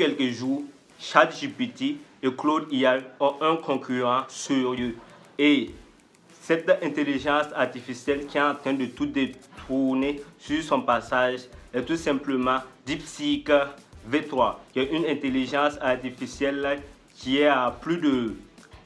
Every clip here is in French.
quelques jours, ChatGPT et Claude IA ont un concurrent sérieux. Et cette intelligence artificielle qui est en train de tout détourner sur son passage est tout simplement DeepSeek V3, qui est une intelligence artificielle qui est à plus de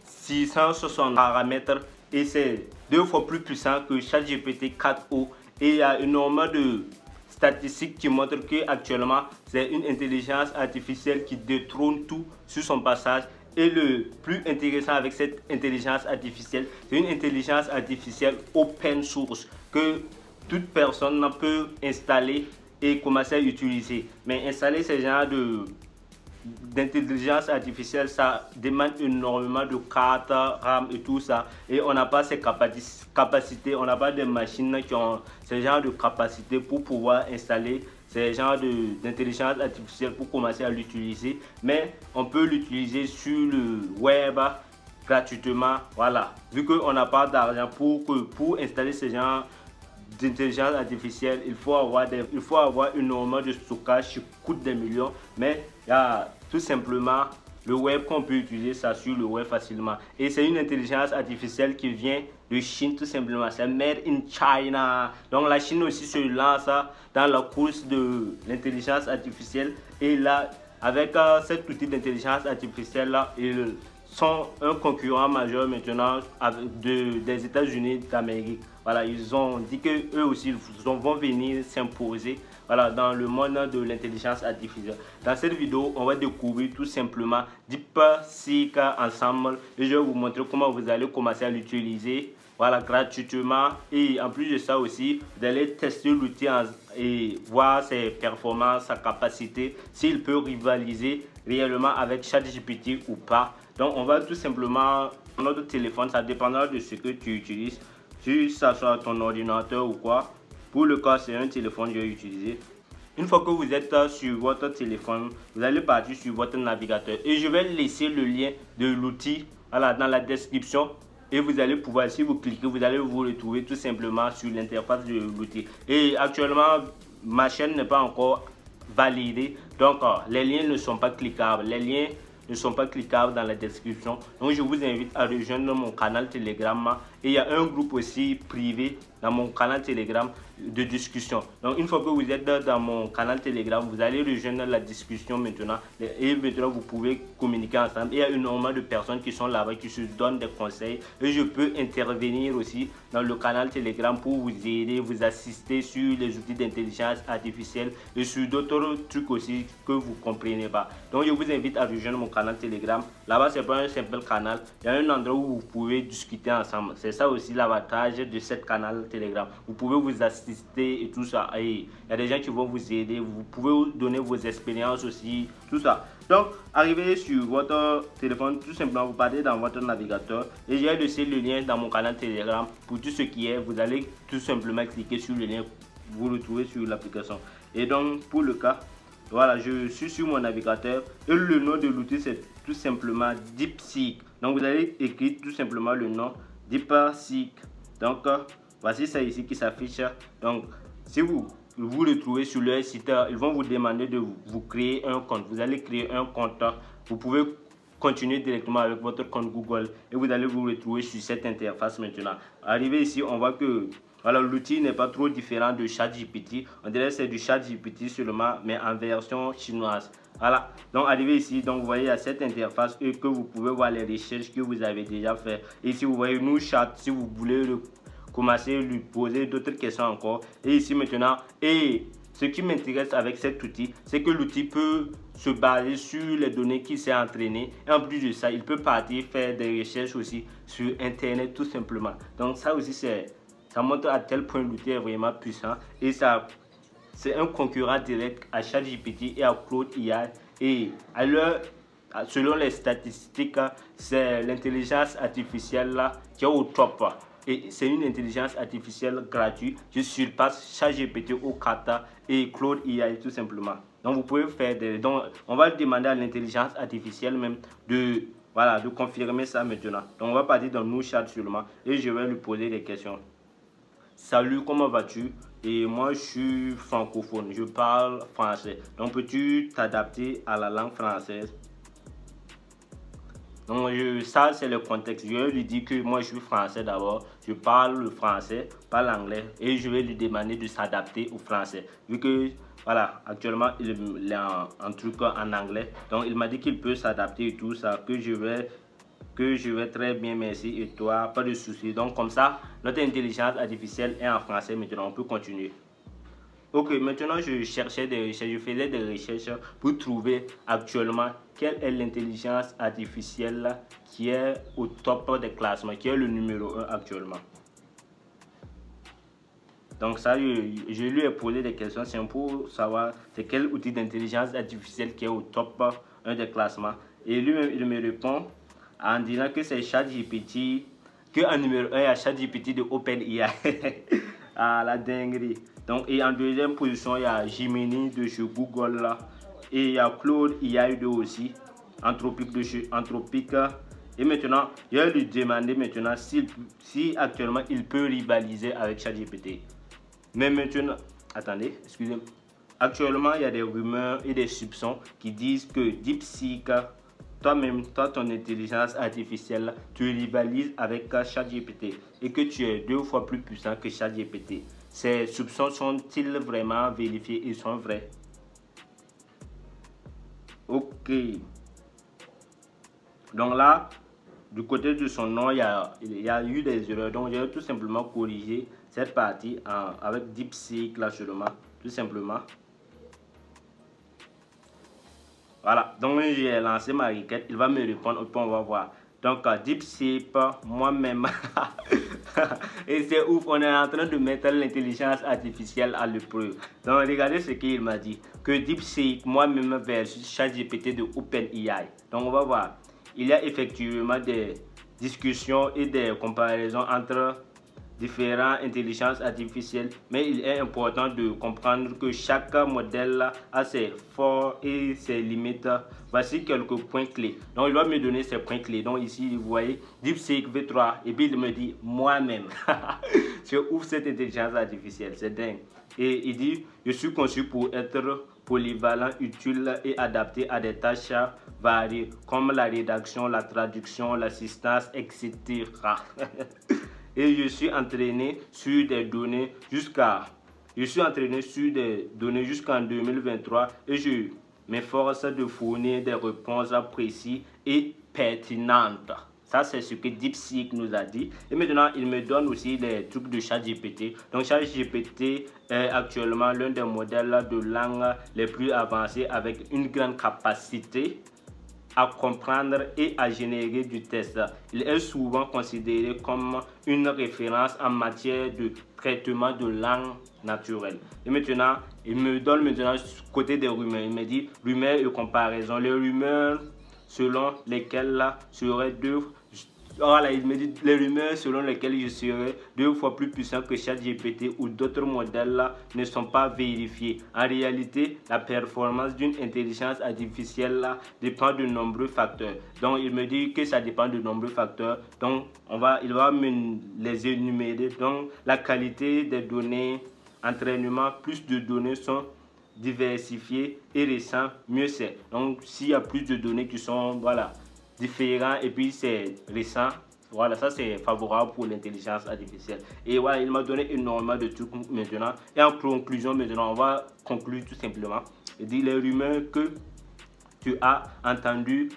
660 paramètres et c'est 2 fois plus puissant que ChatGPT 4o. Et il y a énormément de statistiques qui montrent qu'actuellement c'est une intelligence artificielle qui détrône tout sur son passage. Et le plus intéressant avec cette intelligence artificielle, c'est une intelligence artificielle open source que toute personne peut installer et commencer à utiliser. Mais installer ce genre d'intelligence artificielle, ça demande énormément de cartes RAM et tout ça, et on n'a pas ces capacités, on n'a pas des machines qui ont ce genre de capacité pour pouvoir installer ce genre d'intelligence artificielle pour commencer à l'utiliser. Mais on peut l'utiliser sur le web gratuitement. Voilà, vu qu'on n'a pas d'argent pour installer ce genre d'intelligence artificielle, il faut avoir énormément de stockage qui coûte des millions. Mais il y a tout simplement le web qu'on peut utiliser ça sur le web facilement. Et c'est une intelligence artificielle qui vient de Chine tout simplement. C'est made in China. Donc la Chine aussi se lance dans la course de l'intelligence artificielle. Et là, avec cet outil d'intelligence artificielle là, ils sont un concurrent majeur maintenant des États-Unis d'Amérique. Voilà, ils ont dit que eux aussi vont venir s'imposer, voilà, dans le monde de l'intelligence artificielle. Dans cette vidéo, on va découvrir tout simplement DeepSeek ensemble et je vais vous montrer comment vous allez commencer à l'utiliser, voilà, gratuitement. Et en plus de ça aussi, vous allez tester l'outil et voir ses performances, sa capacité, s'il peut rivaliser réellement avec ChatGPT ou pas. Donc on va tout simplement notre téléphone, ça dépendra de ce que tu utilises, si ça soit ton ordinateur ou quoi. Pour le cas, c'est un téléphone que je vais utiliser. Une fois que vous êtes sur votre téléphone, vous allez partir sur votre navigateur et je vais laisser le lien de l'outil, voilà, dans la description. Et vous allez pouvoir, si vous cliquez, vous allez vous retrouver tout simplement sur l'interface de l'outil. Et actuellement, ma chaîne n'est pas encore validée, donc les liens ne sont pas cliquables. Les liens ne sont pas cliquables dans la description. Donc je vous invite à rejoindre mon canal Telegram. Et il y a un groupe aussi privé dans mon canal Telegram de discussion. Donc une fois que vous êtes dans mon canal Telegram, vous allez rejoindre la discussion maintenant. Et maintenant vous pouvez communiquer ensemble. Et il y a énormément de personnes qui sont là-bas, qui se donnent des conseils. Et je peux intervenir aussi dans le canal Telegram pour vous aider, vous assister sur les outils d'intelligence artificielle et sur d'autres trucs aussi que vous ne comprenez pas. Donc je vous invite à rejoindre mon canal Telegram. Là-bas, c'est pas un simple canal. Il y a un endroit où vous pouvez discuter ensemble. C'est ça aussi l'avantage de ce canal Telegram. Vous pouvez vous assister et tout ça. Et il y a des gens qui vont vous aider. Vous pouvez donner vos expériences aussi, tout ça. Donc, arrivez sur votre téléphone, tout simplement, vous partez dans votre navigateur et j'ai laissé le lien dans mon canal Telegram. Pour tout ce qui est, vous allez tout simplement cliquer sur le lien, vous le trouvez sur l'application. Et donc, pour le cas, voilà, je suis sur mon navigateur et le nom de l'outil c'est tout simplement DeepSeek. Donc, vous allez écrire tout simplement le nom DeepSeek. Donc, voici ça ici qui s'affiche. Donc, si vous le trouvez sur leur site, ils vont vous demander de vous créer un compte. Vous allez créer un compte. Vous pouvez continuer directement avec votre compte Google et vous allez vous retrouver sur cette interface maintenant. Arrivé ici, on voit que voilà, l'outil n'est pas trop différent de ChatGPT. On dirait que c'est du ChatGPT seulement, mais en version chinoise. Voilà, donc arrivé ici, donc vous voyez à cette interface et que vous pouvez voir les recherches que vous avez déjà fait. Et ici, vous voyez nous chat, si vous voulez commencer à lui poser d'autres questions encore. Et ici maintenant, et ce qui m'intéresse avec cet outil, c'est que l'outil peut se baser sur les données qu'il s'est entraîné. Et en plus de ça, il peut partir faire des recherches aussi sur Internet tout simplement. Donc ça aussi, ça montre à quel point l'outil est vraiment puissant. Et ça, c'est un concurrent direct à ChatGPT et à Claude IA. Et selon les statistiques, c'est l'intelligence artificielle là, qui est au top. Et c'est une intelligence artificielle gratuite qui surpasse ChatGPT au kata et Claude IA tout simplement. Donc vous pouvez faire donc on va demander à l'intelligence artificielle même de confirmer ça maintenant. Donc on va partir dans nos chats seulement et je vais lui poser des questions. Salut, comment vas-tu? et moi je suis francophone, je parle français. Donc peux-tu t'adapter à la langue française? Donc ça c'est le contexte. Je vais lui dire que moi je suis français d'abord, je parle le français, pas l'anglais, et je vais lui demander de s'adapter au français. Vu que voilà, actuellement il est en truc en anglais, donc il m'a dit qu'il peut s'adapter et tout ça, que je vais très bien, merci, et toi, pas de soucis. Donc comme ça, notre intelligence artificielle est en français. Maintenant on peut continuer. Ok, maintenant je faisais des recherches pour trouver actuellement quelle est l'intelligence artificielle qui est au top des classements, qui est le numéro 1 actuellement. Donc ça, je lui ai posé des questions simples pour savoir c'est quel outil d'intelligence artificielle qui est au top 1 des classements. Et lui-même, il me répond en disant que c'est ChatGPT, qu'en numéro 1, il y a ChatGPT de OpenAI. Ah, la dinguerie. Donc, et en deuxième position, il y a Gemini de chez Google là. Et il y a Claude AI 2 aussi, Anthropic de chez Anthropic. Et maintenant, je vais lui demander maintenant si actuellement il peut rivaliser avec ChatGPT. Mais maintenant, attendez, excusez-moi. Actuellement, il y a des rumeurs et des soupçons qui disent que DeepSeek, toi-même, ton intelligence artificielle, tu rivalises avec ChatGPT et que tu es 2 fois plus puissant que ChatGPT. Ces soupçons sont-ils vraiment vérifiés et sont vrais? Ok. Donc là, du côté de son nom, il y a eu des erreurs. Donc, je vais tout simplement corriger cette partie avec DeepSeek là seulement. Tout simplement. Voilà. Donc, j'ai lancé ma requête. Il va me répondre et puis on va voir. Donc, DeepSeek, moi-même. Et c'est ouf, on est en train de mettre l'intelligence artificielle à l'épreuve. Donc, regardez ce qu'il m'a dit. Que DeepSeek, moi-même, versus ChatGPT de OpenAI. Donc, on va voir. Il y a effectivement des discussions et des comparaisons entre différentes intelligences artificielles, mais il est important de comprendre que chaque modèle a ses forces et ses limites. Voici quelques points clés. Donc il va me donner ces points clés. Donc ici vous voyez DeepSeek V3 et puis il me dit moi-même. C'est ouf cette intelligence artificielle, c'est dingue. Et il dit je suis conçu pour être polyvalent, utile et adapté à des tâches variées comme la rédaction, la traduction, l'assistance, etc. Et je suis entraîné sur des données jusqu'en 2023 et je m'efforce de fournir des réponses précises et pertinentes. Ça, c'est ce que DeepSeek nous a dit. Et maintenant, il me donne aussi des trucs de ChatGPT. Donc, ChatGPT est actuellement l'un des modèles de langue les plus avancés avec une grande capacité à comprendre et à générer du texte. Il est souvent considéré comme une référence en matière de traitement de langue naturelle. Et maintenant, il me donne maintenant côté des rumeurs. Il me dit rumeurs et comparaisons. Les rumeurs selon lesquelles serait voilà, il me dit les rumeurs selon lesquelles je serai 2 fois plus puissant que ChatGPT ou d'autres modèles ne sont pas vérifiés. En réalité, la performance d'une intelligence artificielle dépend de nombreux facteurs. Donc, il me dit que ça dépend de nombreux facteurs. Donc, il va me les énumérer. Donc, la qualité des données, entraînement, plus de données sont diversifiées et récentes, mieux c'est. Donc, s'il y a plus de données qui sont, voilà, différents et puis c'est récent, voilà, ça c'est favorable pour l'intelligence artificielle. Et voilà, il m'a donné énormément de trucs maintenant. Et en conclusion, maintenant, on va conclure tout simplement. Il dit les rumeurs que tu as entendues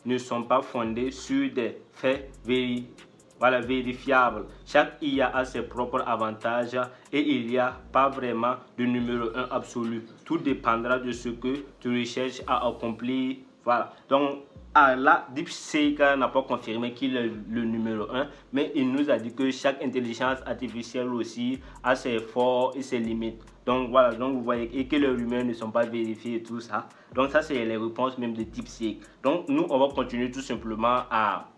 ne sont pas fondées sur des faits vérifiables. Chaque IA a ses propres avantages et il n'y a pas vraiment de numéro 1 absolu. Tout dépendra de ce que tu recherches à accomplir. Voilà, donc là, DeepSeek n'a pas confirmé qu'il est le numéro 1, mais il nous a dit que chaque intelligence artificielle aussi a ses forces et ses limites. Donc voilà, donc vous voyez, et que les rumeurs ne sont pas vérifiées et tout ça. Donc ça, c'est les réponses même de DeepSeek. Donc nous, on va continuer tout simplement à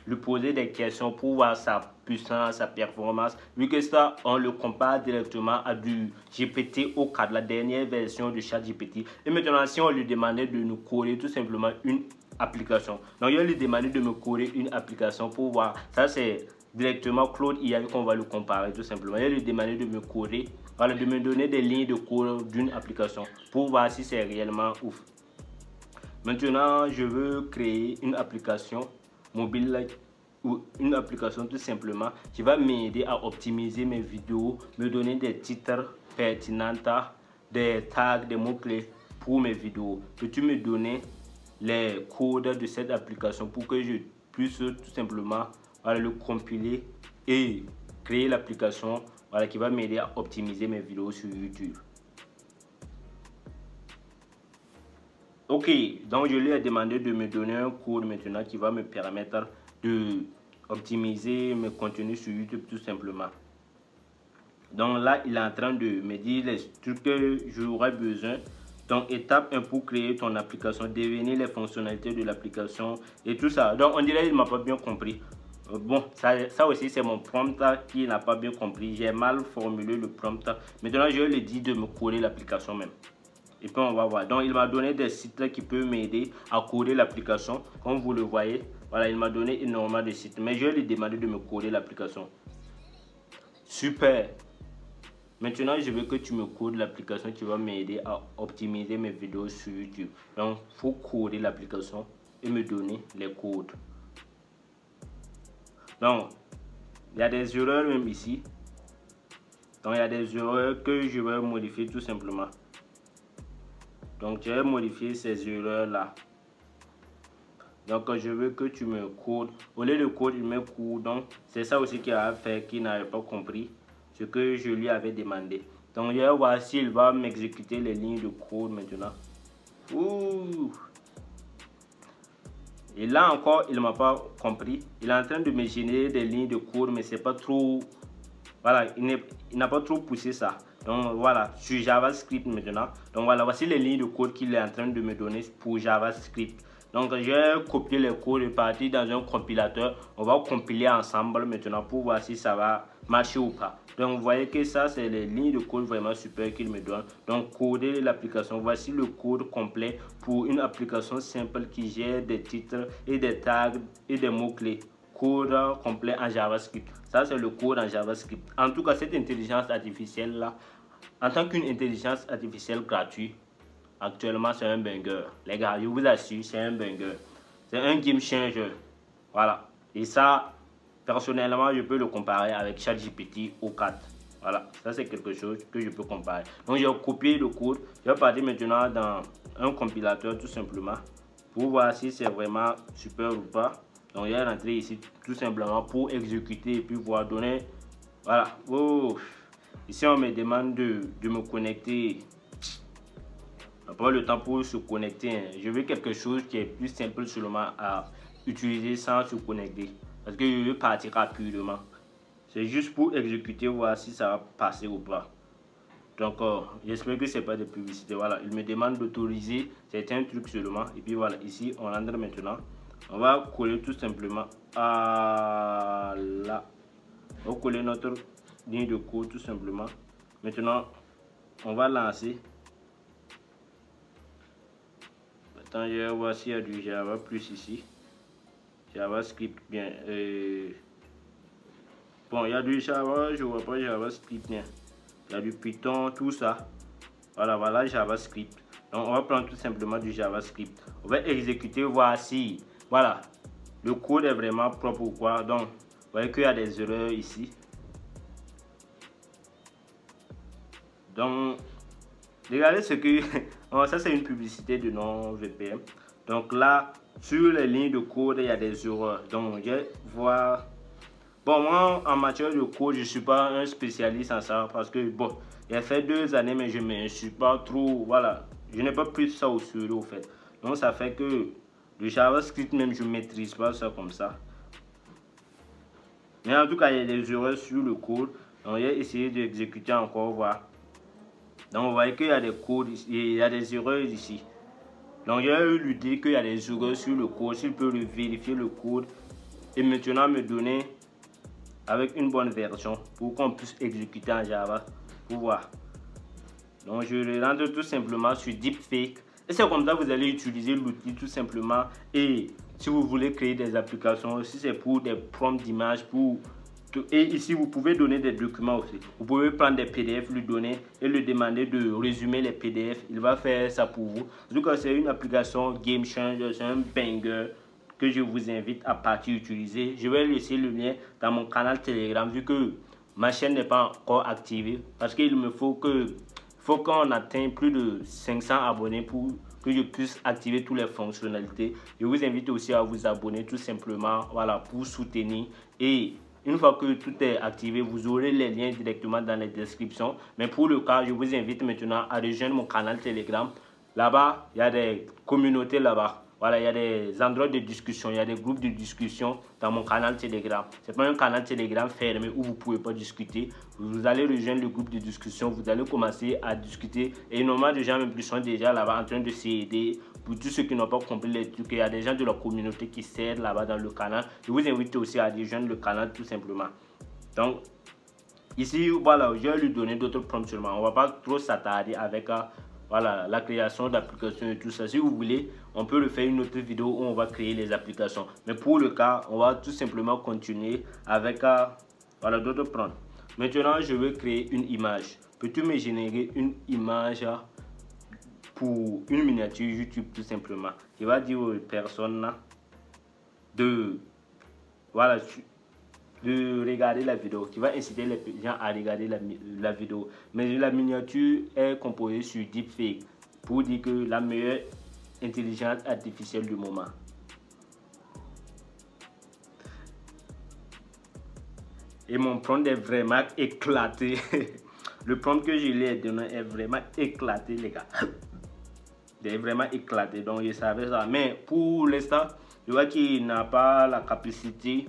lui poser des questions pour voir sa puissance, sa performance, vu que ça, on le compare directement à du GPT-4, la dernière version de ChatGPT. Et maintenant, si on lui demandait de nous coder tout simplement une application, donc il va lui demander de me coder une application pour voir, ça c'est directement Claude AI qu'on va le comparer tout simplement. Il va lui demander de me coder voilà, de me donner des lignes de code d'une application pour voir si c'est réellement ouf. Maintenant, je veux créer une application mobile ou une application tout simplement qui va m'aider à optimiser mes vidéos, me donner des titres pertinents, des tags, des mots-clés pour mes vidéos. Peux-tu me donner les codes de cette application pour que je puisse tout simplement le compiler et créer l'application qui va m'aider à optimiser mes vidéos sur YouTube. Ok, donc je lui ai demandé de me donner un code maintenant qui va me permettre de optimiser mes contenus sur YouTube tout simplement. Donc là, il est en train de me dire les trucs que j'aurais besoin. Donc étape 1 pour créer ton application, définir les fonctionnalités de l'application et tout ça. Donc on dirait qu'il ne m'a pas bien compris. Bon, ça aussi c'est mon prompt qui n'a pas bien compris. J'ai mal formulé le prompt. Maintenant je lui ai dit de me coder l'application même. Et puis on va voir. Donc il m'a donné des sites qui peuvent m'aider à coder l'application. Comme vous le voyez, voilà, il m'a donné énormément de sites. Mais je lui ai demandé de me coder l'application. Super. Maintenant, je veux que tu me codes l'application qui va m'aider à optimiser mes vidéos sur YouTube. Donc, il faut coder l'application et me donner les codes. Donc, il y a des erreurs même ici. Donc, il y a des erreurs que je vais modifier tout simplement. Donc, je vais modifier ces erreurs-là. Donc, je veux que tu me codes. Au lieu de code, il me code. Donc, c'est ça aussi qu'il a fait, qu'il n'avait pas compris ce que je lui avais demandé. Donc, je vais voir s'il va m'exécuter les lignes de code maintenant. Ouh. Et là encore, il ne m'a pas compris. Il est en train de me générer des lignes de code, mais c'est pas trop... Voilà, il n'a pas trop poussé ça. Donc voilà, sur JavaScript maintenant. Donc voilà, voici les lignes de code qu'il est en train de me donner pour JavaScript. Donc je vais copier les codes et partir dans un compilateur. On va compiler ensemble maintenant pour voir si ça va marcher ou pas. Donc vous voyez que ça c'est les lignes de code vraiment super qu'il me donne. Donc coder l'application. Voici le code complet pour une application simple qui gère des titres et des tags et des mots-clés. Code complet en JavaScript. Ça c'est le code en JavaScript. En tout cas, cette intelligence artificielle là, en tant qu'une intelligence artificielle gratuite, actuellement c'est un banger. Les gars, je vous assure, c'est un banger. C'est un game changer. Voilà. Et ça, personnellement, je peux le comparer avec ChatGPT ou 4. Voilà. Ça c'est quelque chose que je peux comparer. Donc j'ai copié le code. Je vais partir maintenant dans un compilateur tout simplement pour voir si c'est vraiment super ou pas. Donc, il y a rentré ici tout simplement pour exécuter et puis voir donner. Voilà. Oh. Ici, on me demande de me connecter. On n'a pas le temps pour se connecter. Hein. Je veux quelque chose qui est plus simple seulement à utiliser sans se connecter. Parce que je veux partir rapidement. C'est juste pour exécuter, voir si ça va passer ou pas. Donc, j'espère que ce n'est pas de publicité. Voilà. Il me demande d'autoriser certains trucs seulement. Et puis voilà, ici, on rentre maintenant. On va coller tout simplement à là. On va coller notre ligne de code tout simplement. Maintenant, on va lancer. Attends, je vais voir s'il y a du Java plus ici. JavaScript bien. Bon, il y a du Java, je vois pas JavaScript bien. Il y a du Python, tout ça. Voilà, voilà JavaScript. Donc, on va prendre tout simplement du JavaScript. On va exécuter, voir si... Voilà, le code est vraiment propre ou quoi. Donc, vous voyez qu'il y a des erreurs ici. Donc, regardez ce que... ça, c'est une publicité de non-VPN. Donc là, sur les lignes de code, il y a des erreurs. Donc, je vais voir... Bon, moi, en matière de code, je ne suis pas un spécialiste en ça. Parce que, bon, j'ai fait 2 années, mais je ne suis pas trop... Voilà, je n'ai pas pris ça au sérieux, au fait. Donc, ça fait que... Le JavaScript même, je ne maîtrise pas ça comme ça. Mais en tout cas, il y a des erreurs sur le code. Donc, j'ai essayé d'exécuter encore, voir. Donc, vous voyez qu'il y a des codes, il y a des erreurs ici. Donc, j'ai lui dire qu'il y a des erreurs sur le code. S'il peut vérifier le code et maintenant me donner avec une bonne version pour qu'on puisse exécuter en Java. Pour voir. Donc, je le rentre tout simplement sur Deepfake. Et c'est comme ça que vous allez utiliser l'outil tout simplement. Et si vous voulez créer des applications, si c'est pour des prompts d'images, pour Et ici, vous pouvez donner des documents aussi. Vous pouvez prendre des PDF, lui donner et lui demander de résumer les PDF. Il va faire ça pour vous. En tout cas, c'est une application Game Changer, c'est un banger que je vous invite à partir utiliser. Je vais laisser le lien dans mon canal Telegram vu que ma chaîne n'est pas encore activée. Parce qu'il me faut qu'on atteigne plus de 500 abonnés pour que je puisse activer toutes les fonctionnalités. Je vous invite aussi à vous abonner tout simplement, voilà, pour soutenir. Et une fois que tout est activé, vous aurez les liens directement dans les descriptions. Mais pour le cas, je vous invite maintenant à rejoindre mon canal Telegram. Là-bas, il y a des communautés là-bas. Voilà, il y a des endroits de discussion, il y a des groupes de discussion dans mon canal Telegram. Ce n'est pas un canal Telegram fermé où vous ne pouvez pas discuter. Vous allez rejoindre le groupe de discussion, vous allez commencer à discuter. Et normalement, des gens même plus sont déjà là-bas en train de s'aider. Pour tous ceux qui n'ont pas compris les trucs, il y a des gens de la communauté qui s'aident là-bas dans le canal. Je vous invite aussi à rejoindre le canal tout simplement. Donc, ici, voilà, je vais lui donner d'autres prompts seulement. On ne va pas trop s'attarder avec voilà, la création d'applications et tout ça. Si vous voulez, on peut le faire une autre vidéo où on va créer les applications. Mais pour le cas, on va tout simplement continuer avec voilà, d'autres prompts. Maintenant, je veux créer une image. Peux-tu me générer une image pour une miniature YouTube tout simplement? Il va dire aux personnes de, voilà, de regarder la vidéo, qui va inciter les gens à regarder la vidéo. Mais la miniature est composée sur Deepfake pour dire que la meilleure intelligence artificielle du moment. Et mon prompt est vraiment éclaté. Le prompt que je lui ai donné est vraiment éclaté, les gars. Il est vraiment éclaté, donc je savais ça. Mais pour l'instant, je vois qu'il n'a pas la capacité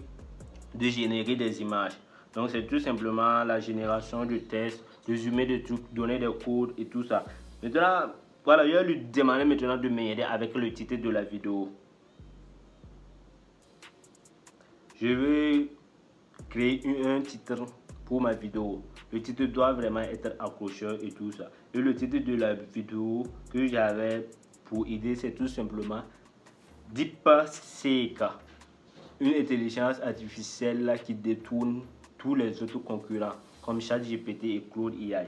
de générer des images. Donc c'est tout simplement la génération de tests, résumer des trucs, donner des codes et tout ça. Maintenant, voilà, je vais lui demander maintenant de m'aider avec le titre de la vidéo. Je vais créer un titre pour ma vidéo. Le titre doit vraiment être accrocheur et tout ça. Et le titre de la vidéo que j'avais pour idée, c'est tout simplement DeepSeek, une intelligence artificielle qui détourne tous les autres concurrents comme ChatGPT et Claude AI.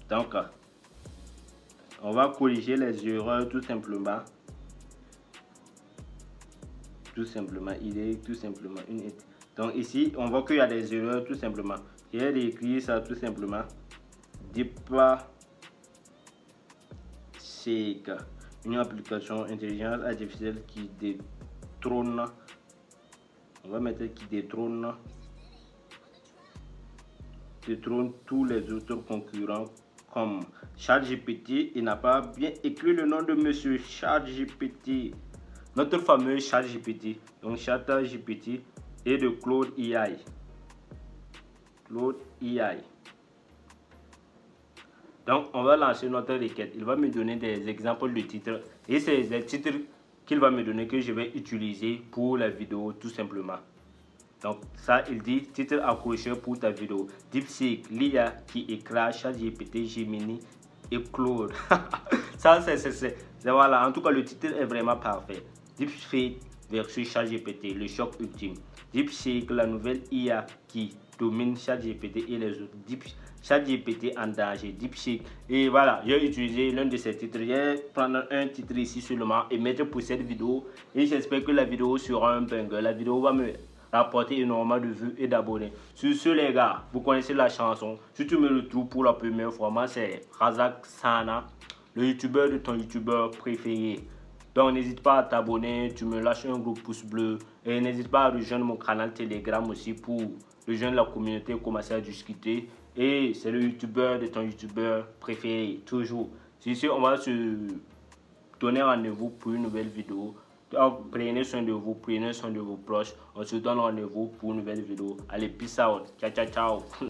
Donc, on va corriger les erreurs tout simplement. Il est tout simplement une. Donc ici, on voit qu'il y a des erreurs tout simplement. J'ai écrit ça tout simplement. DeepSeek, une application intelligence artificielle qui détrône. On va mettre qui détrône tous les autres concurrents comme ChatGPT. Il n'a pas bien écrit le nom de monsieur ChatGPT. Notre fameux ChatGPT, donc ChatGPT et de Claude AI. Claude AI. Donc, on va lancer notre requête. Il va me donner des exemples de titres. Et c'est les titres qu'il va me donner que je vais utiliser pour la vidéo tout simplement. Donc, ça, il dit titre accrocheur pour ta vidéo. DeepSeek, l'IA qui écrase ChatGPT, Gemini et Claude. Ça, c'est voilà. En tout cas, le titre est vraiment parfait. DeepSeek versus ChatGPT, le choc ultime. DeepSeek, la nouvelle IA qui domine ChatGPT et les autres. ChatGPT en danger, DeepSeek. Et voilà, j'ai utilisé l'un de ces titres. Je vais prendre un titre ici seulement et mettre pour cette vidéo. Et j'espère que la vidéo sera un banger. La vidéo va me rapporter énormément de vues et d'abonnés. Sur ce, les gars, vous connaissez la chanson. Si tu me le trouves pour la première fois, moi c'est Razak Sana, le youtubeur de ton youtubeur préféré. Donc n'hésite pas à t'abonner, tu me lâches un gros pouce bleu et n'hésite pas à rejoindre mon canal Telegram aussi pour rejoindre la communauté et commencer à discuter. Et c'est le youtubeur de ton youtubeur préféré, toujours. Sur ce, on va se donner rendez-vous pour une nouvelle vidéo. Donc, prenez soin de vous, prenez soin de vos proches. On se donne rendez-vous pour une nouvelle vidéo. Allez, peace out. Ciao, ciao, ciao.